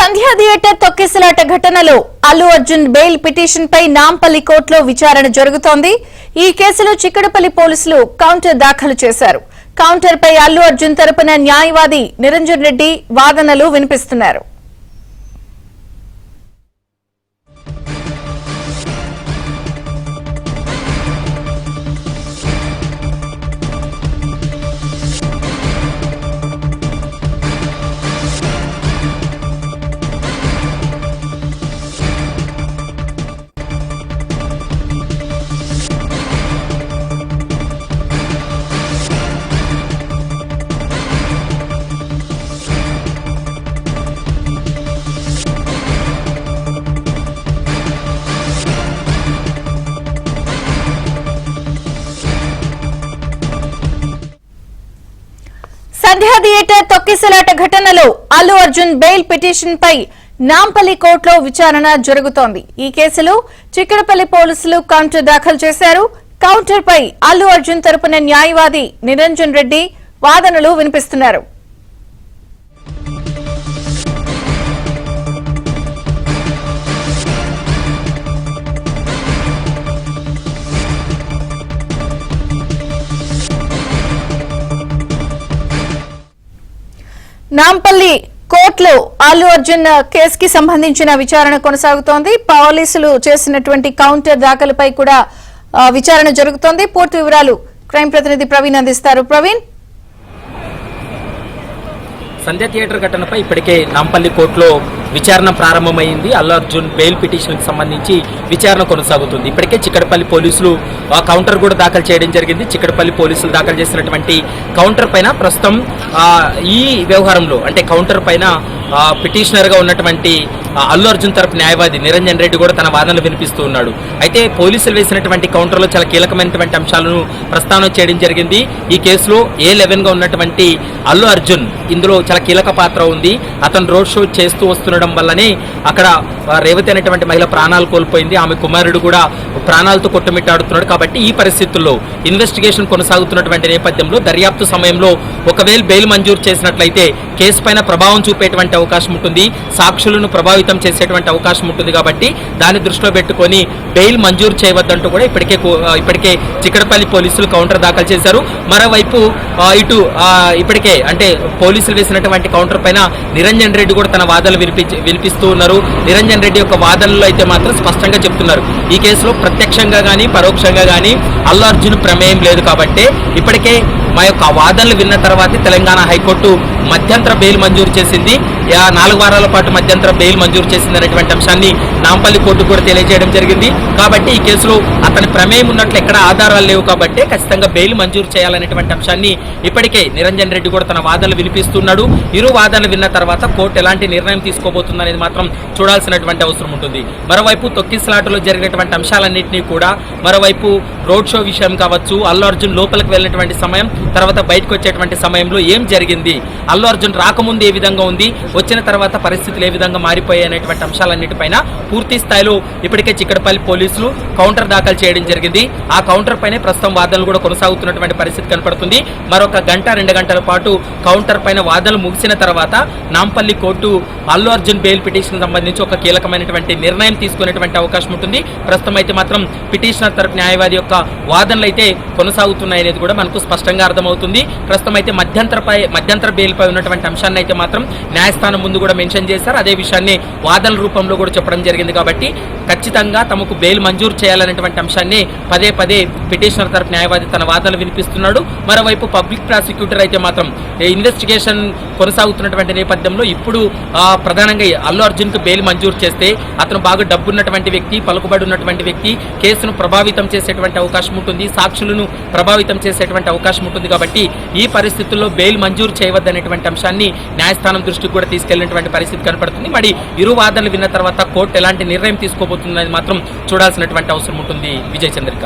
సంధ్యా theatre తొక్కిసలాట ఘటనలో Allu Arjun bail petition పై నాంపల్లి కోర్టులో విచారణ జరుగుతోంది. ఈ కేసులో చిక్కడపల్లి పోలీసులు కౌంటర్ దాఖలు చేశారు. కౌంటర్ పై అల్లు అర్జున్ తరపున న్యాయవాది నిరంజన్ రెడ్డి వాదనలు వినిపిస్తున్నారు. సంధ్యా థియేటర్ తొక్కిసలాట ఘటనలో అల్లు అర్జున్ బెయిల్ పిటిషన్ పై నాంపల్లి కోర్టులో విచారణ జరుగుతోంది. ఈ కేసులో చిక్కడపల్లి పోలీసులు కౌంటర్ దాఖలు చేశారు. కౌంటర్ పై అల్లు అర్జున్ తరపున న్యాయవాది నిరంజన్ రెడ్డి వాదనలు వినిపిస్తున్నారు. నాంపల్లి కోర్టులో అల్లు అర్జున్ కేసుకి సంబంధించిన విచారణ కొనసాగుతోంది. పోలీసులు చేసినటువంటి కౌంటర్ దాఖలుపై కూడా విచారణ జరుగుతోంది. పూర్తి వివరాలు క్రైమ్ ప్రతినిధి ప్రవీణ్ అందిస్తారు. ప్రవీణ్, సంధ్యా థియేటర్ ఘటనపై ఇప్పటికే నాంపల్లి కోర్టులో విచారణ ప్రారంభమైంది. అల్లు అర్జున్ బెయిల్ పిటిషన్కి సంబంధించి విచారణ కొనసాగుతుంది. ఇప్పటికే చిక్కడపల్లి పోలీసులు కౌంటర్ కూడా దాఖలు చేయడం జరిగింది. చిక్కడపల్లి పోలీసులు దాఖలు చేసినటువంటి కౌంటర్ పైన ప్రస్తుతం ఈ వ్యవహారంలో అంటే కౌంటర్ పైన పిటిషనర్ గా ఉన్నటువంటి అల్లు అర్జున్ తరపు న్యాయవాది నిరంజన్ రెడ్డి కూడా తన వాదనలు వినిపిస్తూ ఉన్నాడు. అయితే పోలీసులు వేసినటువంటి కౌంటర్లో చాలా కీలకమైనటువంటి అంశాలను ప్రస్తావన చేయడం జరిగింది. ఈ కేసులో A11 గా ఉన్నటువంటి అల్లు అర్జున్ ఇందులో చాలా కీలక పాత్ర ఉంది. అతను రోడ్ షో చేస్తూ వస్తుండడం వల్లనే అక్కడ రేవతి అనేటువంటి మహిళ ప్రాణాలు కోల్పోయింది. ఆమె కుమారుడు కూడా ప్రాణాలతో కొట్టుమిట్టాడుతున్నాడు. కాబట్టి ఈ పరిస్థితుల్లో ఇన్వెస్టిగేషన్ కొనసాగుతున్నటువంటి నేపథ్యంలో దర్యాప్తు సమయంలో ఒకవేళ బెయిల్ మంజూరు చేసినట్లయితే కేసు పైన ప్రభావం చూపేటువంటి అవకాశం ఉంటుంది, సాక్షులను ప్రభావితం చేసేటువంటి అవకాశం ఉంటుంది. కాబట్టి దాన్ని దృష్టిలో పెట్టుకొని బెయిల్ మంజూరు చేయవద్దంటూ కూడా ఇప్పటికే చిక్కడపల్లి పోలీసులు కౌంటర్ దాఖలు చేశారు. మరోవైపు ఇటు ఇప్పటికే అంటే పోలీసులు వేసినటువంటి కౌంటర్ పైన నిరంజన్ రెడ్డి కూడా తన వాదనలు వినిపిస్తూ ఉన్నారు. నిరంజన్ రెడ్డి యొక్క వాదనలో అయితే మాత్రం స్పష్టంగా చెప్తున్నారు, ఈ కేసులో ప్రత్యక్షంగా కానీ పరోక్షంగా కానీ అల్లు అర్జున్ ప్రమేయం లేదు. కాబట్టి ఇప్పటికే మా యొక్క వాదనలు విన్న తర్వాతే తెలంగాణ హైకోర్టు మధ్యంతర బెయిల్ మంజూరు చేసింది. 4 వారాల పాటు మధ్యంతర బెయిల్ మంజూరు చేసింది అనేటువంటి అంశాన్ని నాంపల్లి కోర్టు కూడా తెలియజేయడం జరిగింది. కాబట్టి ఈ కేసులో అతని ప్రమేయం ఉన్నట్లు ఎక్కడ ఆధారాలు లేవు. కాబట్టి ఖచ్చితంగా బెయిల్ మంజూరు చేయాలనేటువంటి అంశాన్ని ఇప్పటికే నిరంజన్ రెడ్డి కూడా తన వాదనలు వినిపిస్తున్నాడు. ఇరు వాదనలు విన్న తర్వాత కోర్టు ఎలాంటి నిర్ణయం తీసుకోబోతుంది అనేది మాత్రం చూడాల్సినటువంటి అవసరం ఉంటుంది. మరోవైపు తొక్కిసలాటలో జరిగినటువంటి అంశాలన్నింటినీ కూడా మరోవైపు రోడ్ షో విషయం కావచ్చు, అల్లు అర్జున్ లోపలికి వెళ్ళినటువంటి సమయం, తర్వాత బయటకు వచ్చేటువంటి సమయంలో ఏం జరిగింది, అల్లు అర్జున్ రాకముందు ఏ విధంగా ఉంది, వచ్చిన తర్వాత పరిస్థితులు ఏ విధంగా మారిపోయాయి అనేటువంటి అంశాలన్నిటిపైన పూర్తి స్థాయిలో ఇప్పటికే చిక్కడపల్లి పోలీసులు కౌంటర్ దాఖలు చేయడం జరిగింది. ఆ కౌంటర్ పైన ప్రస్తుతం వాదనలు కూడా కొనసాగుతున్నటువంటి పరిస్థితి కనపడుతుంది. మరొక 1-2 గంటల పాటు కౌంటర్ పైన వాదనలు ముగిసిన తర్వాత Nampally court Allu Arjun bail petition సంబంధించి ఒక కీలకమైనటువంటి నిర్ణయం తీసుకునేటువంటి అవకాశం ఉంటుంది. ప్రస్తుతం అయితే మాత్రం పిటిషనర్ తరపు న్యాయవాది యొక్క వాదనలు అయితే కొనసాగుతున్నాయనేది కూడా మనకు స్పష్టంగా అర్థమవుతుంది. ప్రస్తుతం అయితే మధ్యంతర బెయిల్ పై ఉన్నటువంటి అంశాన్ని అయితే మాత్రం న్యాయస్థానం ముందు కూడా మెన్షన్ చేశారు. అదే విషయాన్ని వాదనల రూపంలో కూడా చెప్పడం జరిగింది. కాబట్టి ఖచ్చితంగా తమకు బెయిల్ మంజూరు చేయాలనేటువంటి అంశాన్ని పదే పిటిషనర్ తరపు న్యాయవాది తన వాదనలు వినిపిస్తున్నాడు. మరోవైపు పబ్లిక్ ప్రాసిక్యూటర్ అయితే మాత్రం ఇన్వెస్టిగేషన్ కొనసాగుతున్నటువంటి నేపథ్యంలో ఇప్పుడు ప్రధానంగా అల్లు అర్జున్ కు బెయిల్ మంజూరు చేస్తే అతను బాగా డబ్బున్నటువంటి వ్యక్తి, పలుకుబడి ఉన్నటువంటి వ్యక్తి, కేసును ప్రభావితం చేసేటువంటి అవకాశం ఉంటుంది, సాక్షులను ప్రభావితం చేసేటువంటి అవకాశం ఉంటుంది. కాబట్టి ఈ పరిస్థితుల్లో బెయిల్ మంజూరు చేయవద్దనేటువంటి అంశాన్ని న్యాయస్థానం దృష్టికి కూడా తీసుకెళ్లినటువంటి పరిస్థితి కనపడుతుంది. మరి ఇరు వాదనలు విన్న తర్వాత కోర్టు ఎలాంటి నిర్ణయం తీసుకోబోతుందనేది మాత్రం చూడాల్సినటువంటి అవసరం ఉంటుంది. విజయ్ చంద్రిక.